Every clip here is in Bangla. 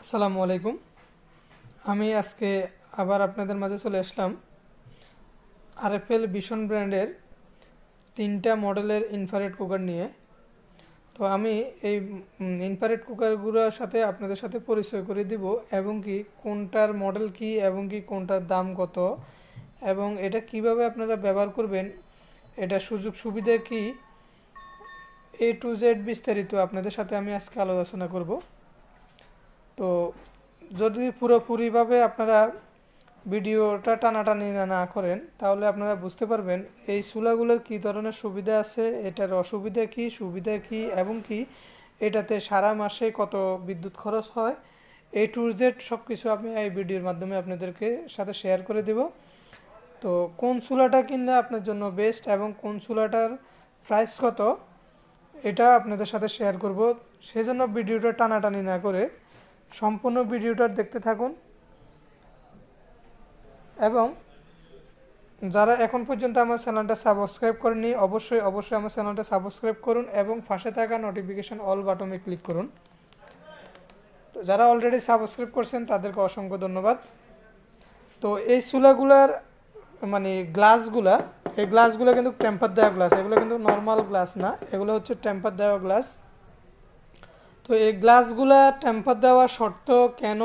আসসালামু আলাইকুম। আমি আজকে আবার আপনাদের মাঝে চলে আসলাম আরএফএল ভিশন ব্র্যান্ডের 3টা মডেলের ইনফ্রারেড কুকার নিয়ে। তো আমি এই ইনফ্রারেড কুকারগুলোর সাথে আপনাদের সাথে পরিচয় করে দিব, এবং কি কোনটার মডেল কি, এবং কি কোনটার দাম কত, এবং এটা কিভাবে আপনারা ব্যবহার করবেন, এটা সুযোগ সুবিধা কি, A to Z বিস্তারিত আপনাদের সাথে আমি আজকে আলোচনা করব। তো যদি পুরোপুরিভাবে আপনারা ভিডিওটা টানাটানি না করেন, তাহলে আপনারা বুঝতে পারবেন এই চুলাগুলোর কী ধরনের সুবিধা আছে, এটার অসুবিধা কি, সুবিধা কি, এবং কি এটাতে সারা মাসে কত বিদ্যুৎ খরচ হয়, A to Z সব কিছু আমি এই ভিডিওর মাধ্যমে আপনাদেরকে সাথে শেয়ার করে দেব। তো কোন চুলাটা কিনলে আপনার জন্য বেস্ট এবং কোন চুলাটার প্রাইস কত, এটা আপনাদের সাথে শেয়ার করব। সেজন্য ভিডিওটা টানাটানি না করে সম্পূর্ণ ভিডিওটা দেখতে থাকুন, এবং যারা এখন পর্যন্ত আমার চ্যানেলটা সাবস্ক্রাইব করেননি অবশ্যই আমার চ্যানেলটা সাবস্ক্রাইব করুন এবং পাশে থাকা নোটিফিকেশন অল বাটনে ক্লিক করুন। তো যারা অলরেডি সাবস্ক্রাইব করছেন তাদেরকে অসংখ্য ধন্যবাদ। তো এই চুলাগুলার গ্লাসগুলা, এই গ্লাসগুলো কিন্তু টেম্পার দেওয়া গ্লাস, এগুলো কিন্তু নর্মাল গ্লাস না, এগুলো হচ্ছে টেম্পার দেওয়া গ্লাস। তো এই গ্লাসগুলা টেম্পার দেওয়া সত্ত্বেও কেন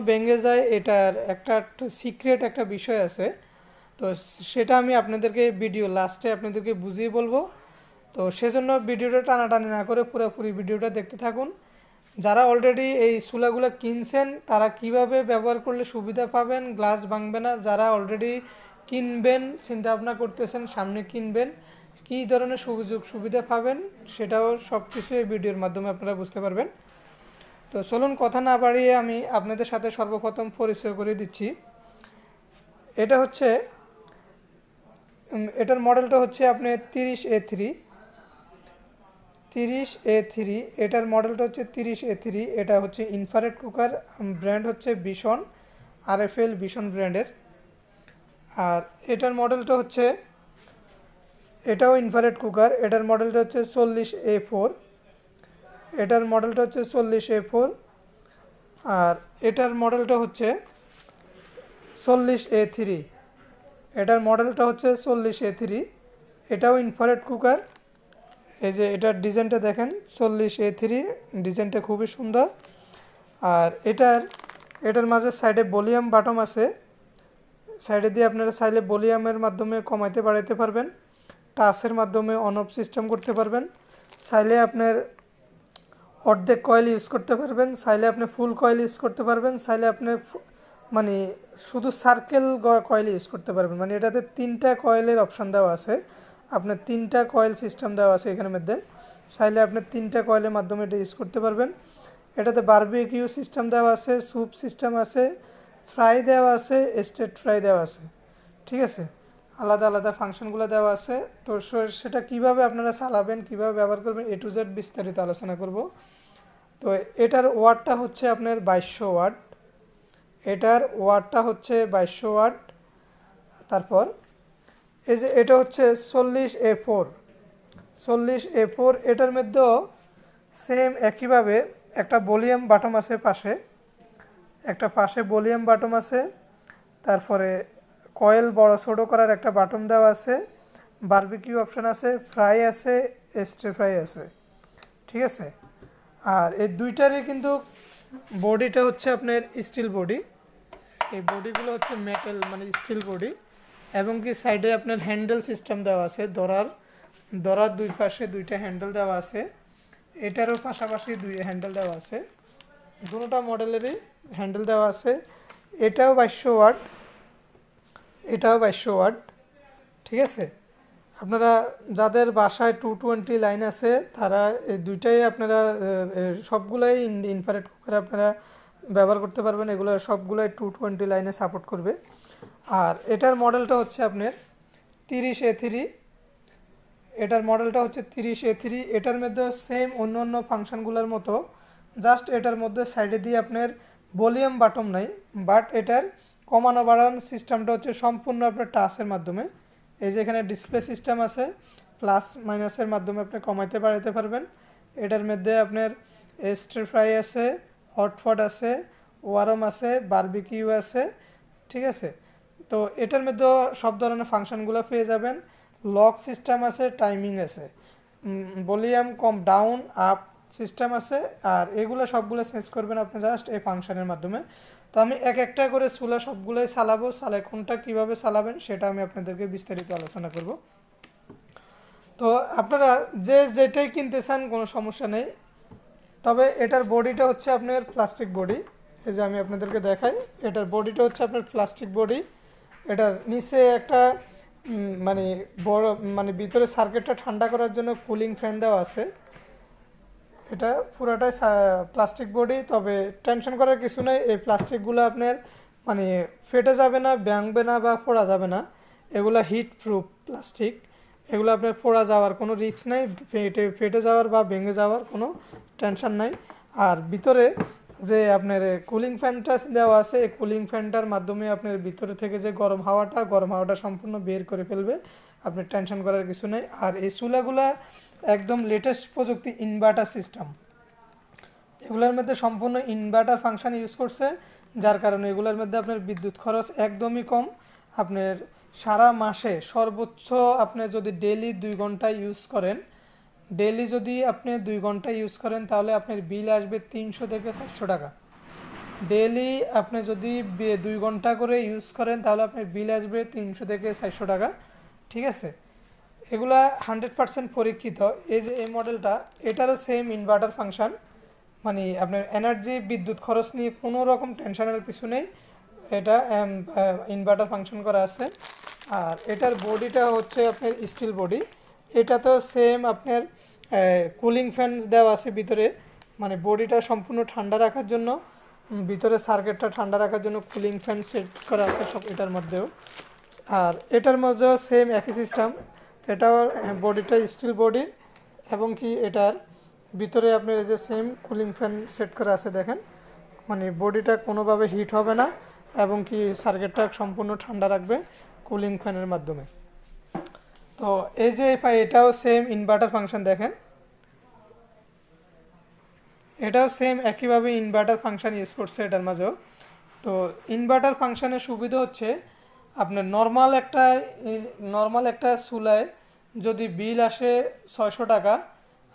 ভেঙে যায় এটার একটা সিক্রেট একটা বিষয় আছে। তো সেটা আমি আপনাদেরকে ভিডিও লাস্টে আপনাদেরকে বুঝিয়ে বলবো। তো সেজন্য ভিডিওটা টানাটানি না করে পুরোপুরি ভিডিওটা দেখতে থাকুন। যারা অলরেডি এই চুলাগুলো কিনছেন তারা কিভাবে ব্যবহার করলে সুবিধা পাবেন, গ্লাস ভাঙবে না, যারা অলরেডি কিনবেন চিন্তা ভাবনা করতেছেন সামনে কিনবেন, কী ধরনের সুযোগ সুবিধা পাবেন, সেটাও সব কিছু এই ভিডিওর মাধ্যমে আপনারা বুঝতে পারবেন। তো চলুন কথা না বাড়িয়ে আমি আপনাদের সাথে সর্বপ্রথম পরিচয় করে দিচ্ছি। এটা হচ্ছে এটার মডেলটা হচ্ছে আপনার 30A3। এটার মডেলটা হচ্ছে 30A3। এটা হচ্ছে ইনফ্রারেড কুকার, ব্র্যান্ড হচ্ছে ভিশন, আরএফএল ভিশন ব্র্যান্ডের। আর এটার মডেলটা হচ্ছে, এটাও ইনফ্রারেড কুকার, এটার মডেলটা হচ্ছে 40A4। এটার মডেলটা হচ্ছে 40A4। আর এটার মডেলটা হচ্ছে 40A3। এটার মডেলটা হচ্ছে 40A3। এটাও ইনফ্রারেড কুকার। এই যে এটার ডিজাইনটা দেখেন, 40A3 ডিজাইনটা খুবই সুন্দর। আর এটার মাঝে সাইডে ভলিউম বাটন আছে, সাইডে দিয়ে আপনারা চাইলে ভলিউমের মাধ্যমে কমাইতে বাড়াইতে পারবেন, টাচের মাধ্যমে অন অফ সিস্টেম করতে পারবেন, চাইলে আপনার অর্ধেক কয়েল ইউজ করতে পারবেন, চাইলে আপনি ফুল কয়েল ইউজ করতে পারবেন, চাইলে আপনি শুধু সার্কেল কয়েল ইউজ করতে পারবেন। এটাতে 3টা কয়েলের অপশান দেওয়া আছে, আপনার 3টা কয়েল সিস্টেম দেওয়া আছে এখানের মধ্যে, চাইলে আপনি 3টা কয়েলের মাধ্যমে এটা ইউজ করতে পারবেন। এটাতে বারবিকিউ সিস্টেম দেওয়া আছে, স্যুপ সিস্টেম আছে, ফ্রাই দেওয়া আছে, স্টেট ফ্রাই দেওয়া আছে, ঠিক আছে, আলাদা আলাদা ফাংশনগুলো দেওয়া আছে। তো সেটা কিভাবে আপনারা চালাবেন, কিভাবে ব্যবহার করবেন, A to Z বিস্তারিত আলোচনা করব। তো এটার ওয়াটটা হচ্ছে আপনার 2200 ওয়াট, এটার ওয়াটটা হচ্ছে 2200 ওয়াট। তারপর এই যে এটা হচ্ছে 40A4। এটার মধ্যেও সেম একইভাবে একটা ভলিউম বাটন আছে, পাশে ভলিউম বাটন আছে, তারপরে কয়েল বড় ছোটো করার একটা বাটন দেওয়া আছে, বারবিকিউ অপশান আছে, ফ্রাই আছে, স্টির ফ্রাই আছে, ঠিক আছে। আর এই দুইটারই কিন্তু বডিটা হচ্ছে আপনার স্টিল বডি, এই বডিগুলো হচ্ছে মেটাল স্টিল বডি, এবং কি সাইডে আপনার হ্যান্ডেল সিস্টেম দেওয়া আছে, ধরার দুই পাশে 2টা হ্যান্ডেল দেওয়া আছে, এটারও পাশাপাশি 2 হ্যান্ডেল দেওয়া আছে, দুটোটা মডেলেরই হ্যান্ডেল দেওয়া আছে। এটাও 2200 ওয়াট, ঠিক আছে। আপনারা যাদের বাসায় 220 লাইন আছে তারা এই দুইটাই আপনারা সবগুলাই ইনফ্রারেড কুকার আপনারা ব্যবহার করতে পারবেন, এগুলো সবগুলাই 220 লাইনে সাপোর্ট করবে। আর এটার মডেলটা হচ্ছে আপনার 30A3। এটার মডেলটা হচ্ছে 30A3। এটার মধ্যে সেম অন্য ফাংশনগুলোর মতো, জাস্ট এটার মধ্যে সাইডে দিয়ে আপনার ভলিউম বাটন নাই, বাট এটার কমানো বাড়ানো সিস্টেমটা হচ্ছে সম্পূর্ণ আপনার টাচের মাধ্যমে। এই যে এখানে ডিসপ্লে সিস্টেম আছে, প্লাস মাইনাসের মাধ্যমে আপনি কমাইতে বাড়াইতে পারবেন। এটার মধ্যে আপনার স্টির ফ্রাই আছে, হটপট আছে, ওয়ারম আছে, বারবিকিউ আছে, ঠিক আছে। তো এটার মধ্যে সব ধরনের ফাংশনগুলো পেয়ে যাবেন। লক সিস্টেম আছে, টাইমিং আছে, ভলিউম কম ডাউন আপ সিস্টেম আছে। আর এগুলো সবগুলো চেঞ্জ করবেন আপনি জাস্ট এই ফাংশনের মাধ্যমে। তো আমি এক একটা করে চুলা সবগুলোই চালাবো, চালাই কোনটা কীভাবে চালাবেন সেটা আমি আপনাদেরকে বিস্তারিত আলোচনা করব। তো আপনারা যে যেটাই কিনতে চান কোনো সমস্যা নেই, তবে এটার বডিটা হচ্ছে আপনার প্লাস্টিক বডি। এই যে আমি আপনাদেরকে দেখাই, এটার বডিটা হচ্ছে আপনার প্লাস্টিক বডি। এটার নিচে একটা মানে বড় মানে ভিতরে সার্কিটটা ঠান্ডা করার জন্য কুলিং ফ্যান দেওয়া আছে। এটা পুরাটাই প্লাস্টিক বডি, তবে টেনশন করার কিছু নেই। এই প্লাস্টিকগুলো আপনার মানে ফেটে যাবে না, ভাঙবে না বা পোড়া যাবে না। এগুলো হিট প্রুফ প্লাস্টিক, এগুলো আপনার পোড়া যাওয়ার কোনো রিস্ক নেই, ফেটে যাওয়ার বা ভেঙে যাওয়ার কোনো টেনশন নাই। আর ভিতরে যে আপনার কুলিং ফ্যানটা দেওয়া আছে, এই কুলিং ফ্যানটার মাধ্যমে আপনার ভিতরে থেকে যে গরম হাওয়াটা সম্পূর্ণ বের করে ফেলবে, আপনি টেনশন করার কিছু নেই। আর এই চুলাগুলা একদম লেটেস্ট প্রযুক্তি ইনভার্টার সিস্টেম, এগুলোর মধ্যে সম্পূর্ণ ইনভার্টার ফাংশন ইউজ করছে, যার কারণে এগুলোর মধ্যে আপনার বিদ্যুৎ খরচ একদমই কম। আপনার সারা মাসে সর্বোচ্চ আপনি যদি ডেলি 2 ঘন্টা ইউজ করেন, ডেলি যদি আপনি 2 ঘন্টা ইউজ করেন তাহলে আপনার বিল আসবে 300 থেকে 400 টাকা। ডেলি আপনি যদি 2 ঘন্টা করে ইউজ করেন তাহলে আপনার বিল আসবে 300 থেকে 400 টাকা, ঠিক আছে। এগুলা 100% পরীক্ষিত। এই যে এই মডেলটা, এটারও সেম ইনভার্টার ফাংশন, মানে আপনার এনার্জি বিদ্যুৎ খরচ নিয়ে কোনো রকম টেনশনের কিছু নেই। এটা ইনভার্টার ফাংশন করা আছে। আর এটার বডিটা হচ্ছে আপনার স্টিল বডি। এটা তো সেম আপনার কুলিং ফ্যান দেওয়া আছে ভিতরে, মানে বডিটা সম্পূর্ণ ঠান্ডা রাখার জন্য, ভিতরে সার্কিটটা ঠান্ডা রাখার জন্য কুলিং ফ্যান সেট করা আছে সব এটার মধ্যেও। আর এটার মধ্যেও সেম একই সিস্টেম, এটাও বডিটা স্টিল বডির, এবং কি এটার ভিতরে আপনার এই যে সেম কুলিং ফ্যান সেট করা আছে দেখেন, মানে বডিটা কোনোভাবে হিট হবে না, এবং কি সার্কিটটা সম্পূর্ণ ঠান্ডা রাখবে কুলিং ফ্যানের মাধ্যমে। তো এই যে এটাও সেম ইনভার্টার ফাংশন দেখেন, এটাও সেম একইভাবে ইনভার্টার ফাংশন ইউজ করছে এটার মাঝেও। তো ইনভার্টার ফাংশনের সুবিধা হচ্ছে আপনার নর্মাল একটা চুলায় যদি বিল আসে 600 টাকা,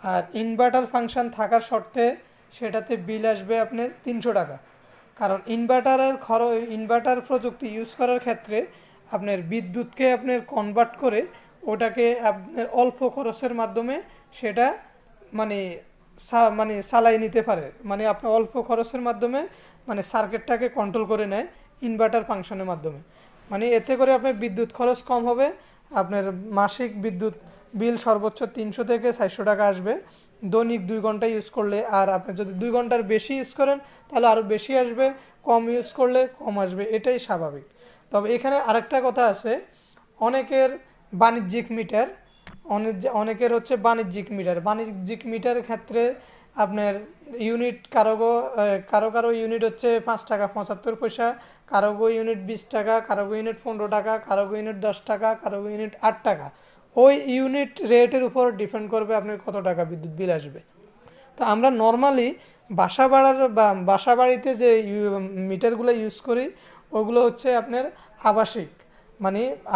আর ইনভার্টার ফাংশন থাকার শর্তে সেটাতে বিল আসবে আপনার 300 টাকা। কারণ ইনভার্টার প্রযুক্তি ইউজ করার ক্ষেত্রে আপনার বিদ্যুৎকে আপনার কনভার্ট করে ওটাকে আপনার অল্প খরচের মাধ্যমে সেটা মানে চালাই নিতে পারে, মানে আপনার অল্প খরচের মাধ্যমে মানে সার্কিটটাকে কন্ট্রোল করে নেয় ইনভার্টার ফাংশনের মাধ্যমে। মানে এতে করে আপনার বিদ্যুৎ খরচ কম হবে, আপনার মাসিক বিদ্যুৎ বিল সর্বোচ্চ 300 থেকে 400 টাকা আসবে দৈনিক 2 ঘন্টা ইউজ করলে। আর আপনি যদি 2 ঘন্টার বেশি ইউজ করেন তাহলে আরও বেশি আসবে, কম ইউজ করলে কম আসবে, এটাই স্বাভাবিক। তবে এখানে আরেকটা কথা আছে, অনেকের বাণিজ্যিক মিটার, অনেকের হচ্ছে বাণিজ্যিক মিটারের ক্ষেত্রে আপনার ইউনিট কারো ইউনিট হচ্ছে 5 টাকা 75 পয়সা, কারো ইউনিট 20 টাকা, কারো ইউনিট 15 টাকা, কারো ইউনিট 10 টাকা, কারো ইউনিট 8 টাকা। ওই ইউনিট রেটের উপর ডিপেন্ড করবে আপনার কত টাকা বিদ্যুৎ বিল আসবে। তো আমরা নর্মালি বাসা বাড়িতে যে মিটারগুলো ইউজ করি ওগুলো হচ্ছে আপনার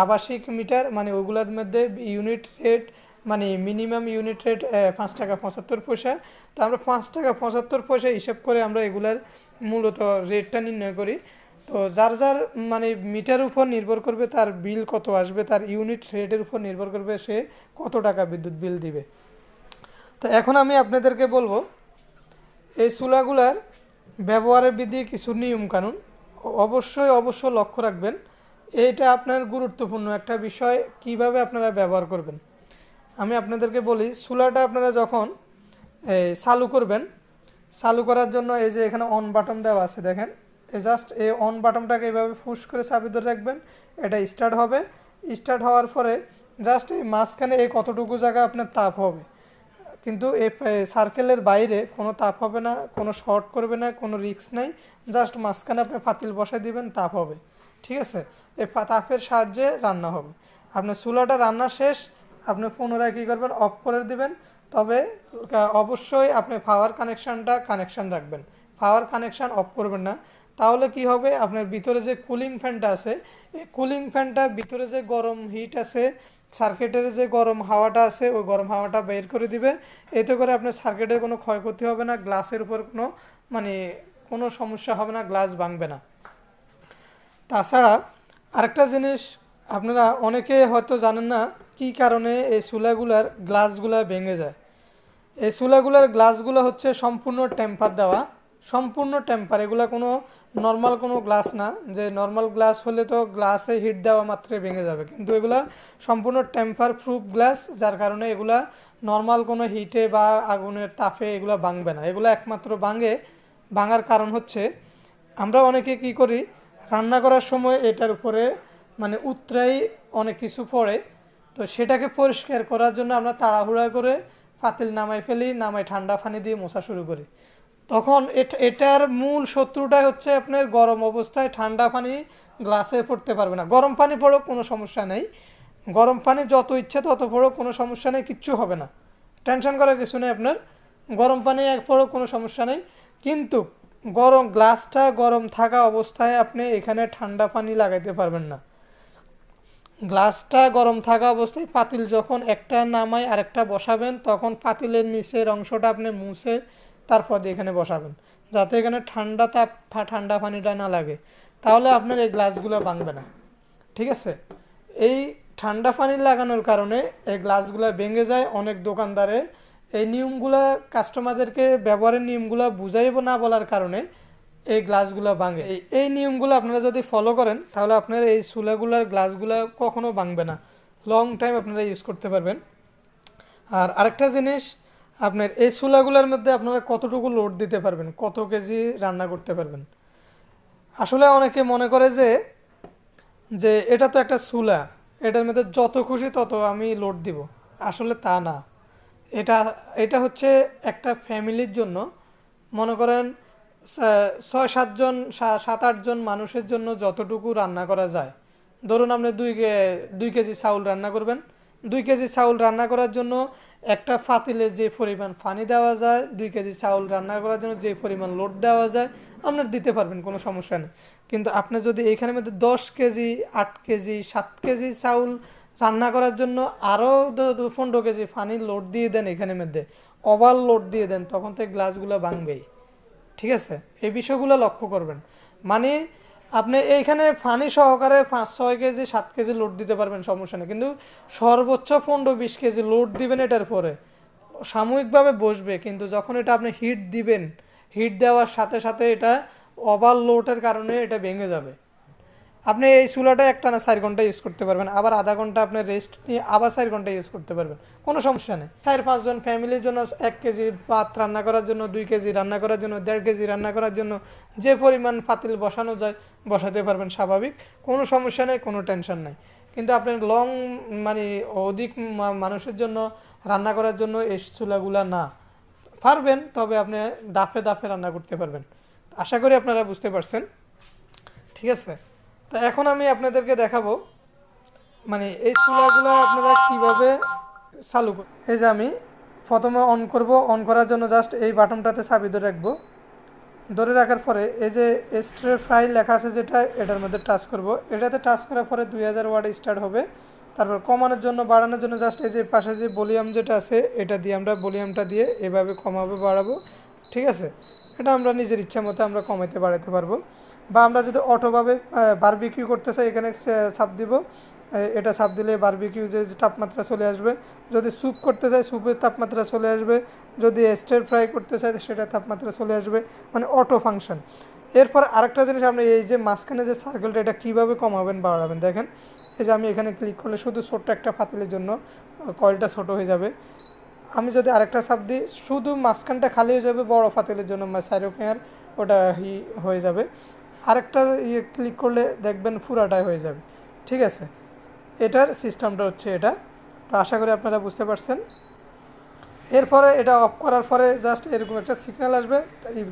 আবাসিক মিটার, মানে ওগুলোর মধ্যে ইউনিট রেট মানে মিনিমাম ইউনিট রেট 5 টাকা 75 পয়সা। তো আমরা 5 টাকা 75 পয়সা হিসাব করে আমরা এগুলার মূলত রেটটা নির্ণয় করি। তো যার মানে মিটার উপর নির্ভর করবে তার বিল কত আসবে, তার ইউনিট রেটের উপর নির্ভর করবে সে কত টাকা বিদ্যুৎ বিল দিবে। তো এখন আমি আপনাদেরকে বলবো এই চুলাগুলার ব্যবহারের বিধি, কিছু নিয়মকানুন অবশ্যই লক্ষ্য রাখবেন। এটা আপনার গুরুত্বপূর্ণ একটা বিষয়, কিভাবে আপনারা ব্যবহার করবেন। আমি আপনাদেরকে বলি, চুলাটা আপনারা যখন চালু করবেন, চালু করার জন্য এই যে এখানে অন বাটন দেওয়া আছে দেখেন, জাস্ট এই অন বাটনটাকে এইভাবে পুশ করে চাবি ধরে রাখবেন, এটা স্টার্ট হবে। স্টার্ট হওয়ার পরে জাস্ট এই মাঝখানে এই কতটুকু জায়গা আপনার তাপ হবে, কিন্তু এই সার্কেলের বাইরে কোনো তাপ হবে না, কোনো শর্ট করবে না, কোনো রিস্ক নাই। জাস্ট মাঝখানে আপনি পাতিল বসাই দিবেন, তাপ হবে, ঠিক আছে। এই তাপের সাহায্যে রান্না হবে। আপনার চুলাটা রান্না শেষ, আপনি পুনরায় কী করবেন, অফ করে দিবেন। তবে অবশ্যই আপনি পাওয়ার কানেকশান রাখবেন, পাওয়ার কানেকশান অফ করবেন না। তাহলে কি হবে, আপনার ভিতরে যে কুলিং ফ্যানটা আছে, এই কুলিং ফ্যানটা ভিতরে যে গরম হিট আছে, সার্কিটের যে গরম হাওয়াটা আছে, ওই গরম হাওয়াটা বের করে দিবে। এতে করে আপনার সার্কিটের কোনো ক্ষয়ক্ষতি হবে না, গ্লাসের উপর কোনো সমস্যা হবে না, গ্লাস ভাঙবে না। তাছাড়া আরেকটা জিনিস আপনারা অনেকে হয়তো জানেন না কী কারণে এই চুলাগুলার গ্লাসগুলা ভেঙে যায়। এই চুলাগুলার গ্লাসগুলো হচ্ছে সম্পূর্ণ টেম্পার দেওয়া, সম্পূর্ণ টেম্পার। এগুলা কোনো নর্মাল কোনো গ্লাস না, যে নর্মাল গ্লাস হলে তো গ্লাসে হিট দেওয়া মাত্রই ভেঙে যাবে, কিন্তু এগুলা সম্পূর্ণ টেম্পার প্রুফ গ্লাস, যার কারণে এগুলা নর্মাল কোনো হিটে বা আগুনের তাপে এগুলা ভাঙবে না। এগুলো একমাত্র ভাঙার কারণ হচ্ছে আমরা অনেকে কি করি, রান্না করার সময় এটার উপরে উতরাই অনেক কিছু পড়ে, তো সেটাকে পরিষ্কার করার জন্য আমরা তাড়াহুড়া করে পাতিল নামাই ফেলি, নামাই ঠান্ডা পানি দিয়ে মোছা শুরু করি। তখন এটার মূল শত্রুটাই হচ্ছে আপনার গরম অবস্থায় ঠান্ডা পানি গ্লাসে পড়তে পারবে না। গরম পানি পড়ো কোনো সমস্যা নেই, গরম পানি যত ইচ্ছে তত পড়ো কোনো সমস্যা নেই, কিচ্ছু হবে না, টেনশন করার কিছু নেই আপনার। গরম পানি এক পড়ো কোনো সমস্যা নেই, কিন্তু গ্লাসটা গরম থাকা অবস্থায় আপনি এখানে ঠান্ডা পানি লাগাইতে পারবেন না। গ্লাসটা গরম থাকা অবস্থায় পাতিল যখন একটা নামায় আরেকটা বসাবেন, তখন পাতিলের নিচের অংশটা আপনি মুছে তারপর এখানে বসাবেন, যাতে এখানে ঠান্ডা পানিটা না লাগে, তাহলে আপনার এই গ্লাসগুলো ভাঙবে না। ঠিক আছে, এই ঠান্ডা পানি লাগানোর কারণে এই গ্লাসগুলো ভেঙে যায়। অনেক দোকানদারে এই নিয়মগুলো কাস্টমারদেরকে ব্যবহারের নিয়মগুলো বুঝাইব না বলার কারণে এই গ্লাসগুলো ভাঙে। এই নিয়মগুলো আপনারা যদি ফলো করেন, তাহলে আপনার এই চুলাগুলার গ্লাসগুলো কখনো ভাঙবে না, লং টাইম আপনারা ইউজ করতে পারবেন। আর আরেকটা জিনিস, আপনার এই চুলাগুলোর মধ্যে আপনারা কতটুকু লোড দিতে পারবেন, কত কেজি রান্না করতে পারবেন। আসলে অনেকে মনে করে যে এটা তো একটা চুলা, এটার মধ্যে যত খুশি তত আমি লোড দিব। আসলে তা না, এটা হচ্ছে একটা ফ্যামিলির জন্য, মনে করেন 6-7 জন 7-8 জন মানুষের জন্য যতটুকু রান্না করা যায়। ধরুন আপনি 2 কেজি চাউল রান্না করবেন, 2 কেজি চাউল রান্না করার জন্য একটা পাতিলে যে পরিমাণ পানি দেওয়া যায়, 2 কেজি চাউল রান্না করার জন্য যে পরিমাণ লোড দেওয়া যায় আপনার দিতে পারবেন, কোনো সমস্যা নেই। কিন্তু আপনি যদি এইখানের মধ্যে 10 কেজি 8 কেজি 7 কেজি চাউল রান্না করার জন্য আরও 15 কেজি পানি লোড দিয়ে দেন, এখানের মধ্যে ওভার লোড দিয়ে দেন, তখন তো গ্লাসগুলো ভাঙবেই। ঠিক আছে, এই বিষয়গুলো লক্ষ্য করবেন। আপনি এইখানে পানি সহকারে 5-6 কেজি 7 কেজি লোড দিতে পারবেন, সমস্যা নেই, কিন্তু সর্বোচ্চ 15-20 কেজি লোড দিবেন, এটার পরে সাময়িকভাবে বসবে, কিন্তু যখন এটা আপনি হিট দিবেন, হিট দেওয়ার সাথে সাথে এটা ওভারলোডের কারণে এটা ভেঙে যাবে। আপনি এই চুলাটা একটানা 4 ঘন্টা ইউজ করতে পারবেন, আবার আধা ঘন্টা আপনি রেস্ট নিয়ে আবার 4 ঘন্টা ইউজ করতে পারবেন, কোনো সমস্যা নেই। 4-5 জন ফ্যামিলির জন্য 1 কেজি ভাত রান্না করার জন্য, 2 কেজি রান্না করার জন্য, 1.5 কেজি রান্না করার জন্য যে পরিমাণ পাতিল বসানো যায় বসাতে পারবেন, স্বাভাবিক, কোনো সমস্যা নেই, কোনো টেনশন নেই। কিন্তু আপনি অধিক মানুষের জন্য রান্না করার জন্য এই চুলাগুলা না পারবেন, তবে আপনি দাফে দাফে রান্না করতে পারবেন। আশা করি আপনারা বুঝতে পারছেন। ঠিক আছে, তো এখন আমি আপনাদেরকে দেখাবো এই চুলাগুলো আপনারা কিভাবে চালু করবেন। এই যে আমি প্রথমে অন করব, অন করার জন্য জাস্ট এই বাটনটাতে চাবি ধরে রাখবো, ধরে রাখার পরে এই যে স্টার ফ্রাই লেখা আছে যেটা, এটার মধ্যে টাচ করব। এটাতে টাচ করার পরে 2000 ওয়াট স্টার্ট হবে। তারপর কমানোর জন্য বাড়ানোর জন্য জাস্ট এই যে পাশে যে ভলিউম যেটা আছে, এটা দিয়ে আমরা ভলিউমটা দিয়ে এভাবে কমাবো বাড়াবো। ঠিক আছে, এটা আমরা নিজের ইচ্ছা মতো আমরা কমাইতে বাড়াতে পারবো। বা আমরা যদি অটোভাবে বারবিকিউ করতে চাই, এখানে চাপ দিব, এটা চাপ দিলে বারবিকিউ যে তাপমাত্রা চলে আসবে। যদি স্যুপ করতে চাই স্যুপের তাপমাত্রা চলে আসবে, যদি স্টার ফ্রাই করতে চাই সেটার তাপমাত্রা চলে আসবে, অটো ফাংশন। এরপর আরেকটা জিনিস, আপনি এই যে মাঝখানে যে সার্কেলটা, এটা কীভাবে কমাবেন বাড়াবেন দেখেন। এই যে আমি এখানে ক্লিক করলে শুধু ছোট্ট একটা পাতিলের জন্য কয়েলটা ছোট হয়ে যাবে। আমি যদি আরেকটা চাপ দিই, শুধু মাঝখানটা খালি হয়ে যাবে, বড় পাতিলের জন্য সাইরোফেয়ার ওটা হয়ে যাবে। আরেকটা ক্লিক করলে দেখবেন পুরাটাই হয়ে যাবে। ঠিক আছে, এটার সিস্টেমটা হচ্ছে এটা। তো আশা করি আপনারা বুঝতে পারছেন। এরপরে এটা অফ করার পরে জাস্ট এরকম একটা সিগন্যাল আসবে,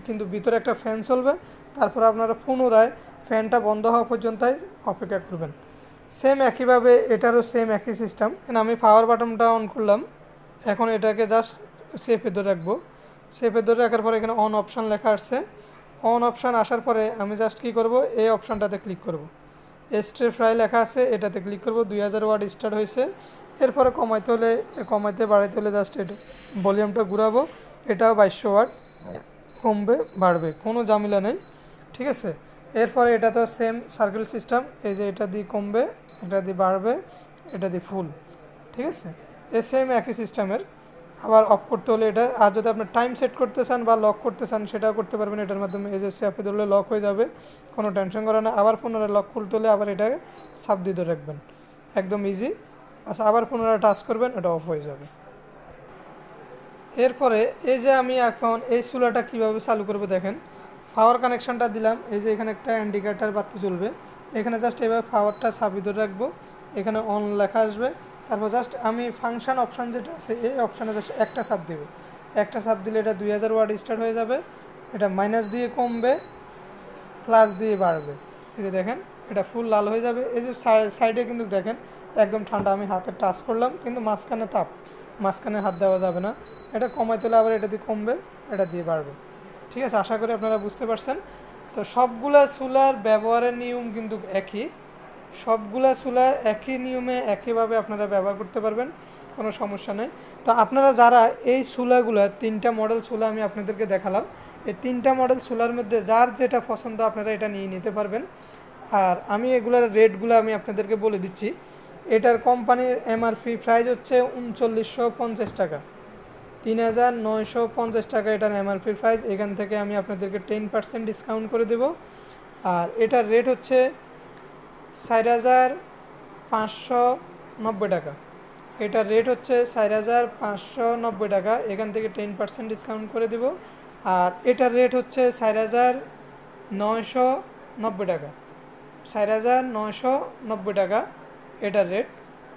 কিন্তু ভিতরে একটা ফ্যান চলবে। তারপর আপনারা পুনরায় ফ্যানটা বন্ধ হওয়া পর্যন্তই অপেক্ষা করবেন। সেম একইভাবে এটারও সেম একই সিস্টেম। আমি পাওয়ার বাটনটা অন করলাম, এখন এটাকে জাস্ট সেফে ধরে রাখবো। সেফে ধরে রাখার পরে এখানে অন অপশান লেখা আসছে, অন অপশান আসার পরে আমি জাস্ট কী করব, এই অপশানটাতে ক্লিক করব, স্ট্রে ফ্রাই লেখা আছে এটাতে ক্লিক করব। 2000 ওয়াট স্টার্ট হয়েছে। এরপরে কমাইতে হলে কমাইতে, বাড়াইতে হলে জাস্ট এটা ভলিউমটা ঘুরাবো। এটাও 2200 ওয়াট, কমবে বাড়বে, কোনো ঝামেলা নেই, ঠিক আছে। এরপরে এটা তো সেম সার্কেল সিস্টেম, এই যে এটা দিয়ে কমবে, এটা দিয়ে বাড়বে, এটা দিয়ে ফুল, ঠিক আছে। সেম একই সিস্টেমের। আবার অফ করতে হলে এটা, আর যদি আপনার টাইম সেট করতে চান বা লক করতে চান সেটাও করতে পারবেন এটার মাধ্যমে। এই যে চাপে ধরলে লক হয়ে যাবে, কোনো টেনশন করে না। আবার পুনরায় লক খুলতে হলে আবার এটাকে চাপ দিয়ে ধরে রাখবেন, একদম ইজি। আচ্ছা, আবার পুনরায় টাচ করবেন, এটা অফ হয়ে যাবে। এরপরে এই যে আমি এখন এই চুলাটা কীভাবে চালু করবো দেখেন। পাওয়ার কানেকশানটা দিলাম, এই যে এখানে একটা ইন্ডিকেটার বাতি জ্বলবে, এখানে জাস্ট এভাবে পাওয়ারটা চাবি ধরে রাখবো, এখানে অন লেখা আসবে। তারপর জাস্ট আমি ফাংশন অপশান যেটা আছে এই অপশানে জাস্ট একটা চাপ দেবো। একটা চাপ দিলে এটা 2000 ওয়াট স্টার্ট হয়ে যাবে। এটা মাইনাস দিয়ে কমবে, প্লাস দিয়ে বাড়বে। এই যে দেখেন এটা ফুল লাল হয়ে যাবে। এই যে সাইডে কিন্তু দেখেন একদম ঠান্ডা, আমি হাতে টাচ করলাম কিন্তু মাঝখানে তাপ, মাঝখানে হাত দেওয়া যাবে না। এটা কমাইতে হলে আবার এটা দিয়ে কমবে, এটা দিয়ে বাড়বে, ঠিক আছে। আশা করি আপনারা বুঝতে পারছেন। তো সবগুলা চুলার ব্যবহারের নিয়ম কিন্তু একই, সবগুলা চুলা একই নিয়মে একইভাবে আপনারা ব্যবহার করতে পারবেন, কোনো সমস্যা নেই। তো আপনারা যারা এই চুলাগুলা 3টা মডেল চুলা আমি আপনাদেরকে দেখালাম, এই 3টা মডেল চুলার মধ্যে যার যেটা পছন্দ আপনারা এটা নিয়ে নিতে পারবেন। আর আমি এগুলার রেটগুলো আমি আপনাদেরকে বলে দিচ্ছি। এটার কোম্পানির এমআরপি প্রাইস হচ্ছে 3950 টাকা, 3950 টাকা এটার এমআরপি প্রাইস। এখান থেকে আমি আপনাদেরকে 10% ডিসকাউন্ট করে দেব। আর এটার রেট হচ্ছে 4590 টাকা, এটার রেট হচ্ছে 4590 টাকা, এখান থেকে 10% ডিসকাউন্ট করে দেব। আর এটার রেট হচ্ছে 4990 টাকা, 4990 টাকা এটার রেট।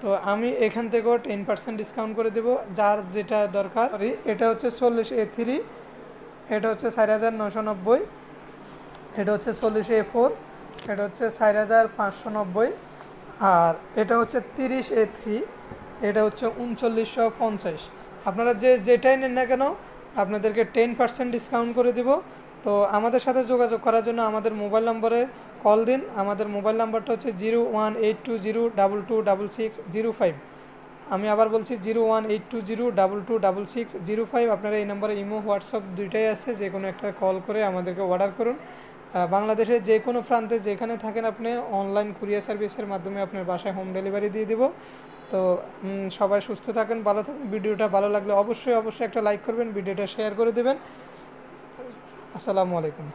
তো আমি এখান থেকেও 10% ডিসকাউন্ট করে দেবো যার যেটা দরকার। এটা হচ্ছে 40A3, এটা হচ্ছে 4990, এটা হচ্ছে 40A4, এটা হচ্ছে 4590, আর এটা হচ্ছে 30A3, এটা হচ্ছে 3950। আপনারা যেটাই নেন না কেন আপনাদেরকে 10% ডিসকাউন্ট করে দিব। তো আমাদের সাথে যোগাযোগ করার জন্য আমাদের মোবাইল নম্বরে কল দিন। আমাদের মোবাইল নাম্বারটা হচ্ছে 018202266005। আমি আবার বলছি 018202266005। আপনারা এই নম্বরে ইমো হোয়াটসঅ্যাপ দুইটাই আছে, যে কোনো একটা কল করে আমাদেরকে অর্ডার করুন। বাংলাদেশের যে কোনো প্রান্তে যেখানে থাকেন আপনি অনলাইন কুরিয়ার সার্ভিসের মাধ্যমে আপনার বাসায় হোম ডেলিভারি দিয়ে দিব। তো সবাই সুস্থ থাকেন, ভালো থাকেন। ভিডিওটা ভালো লাগলে অবশ্যই একটা লাইক করবেন, ভিডিওটা শেয়ার করে দেবেন। আসসালামু আলাইকুম।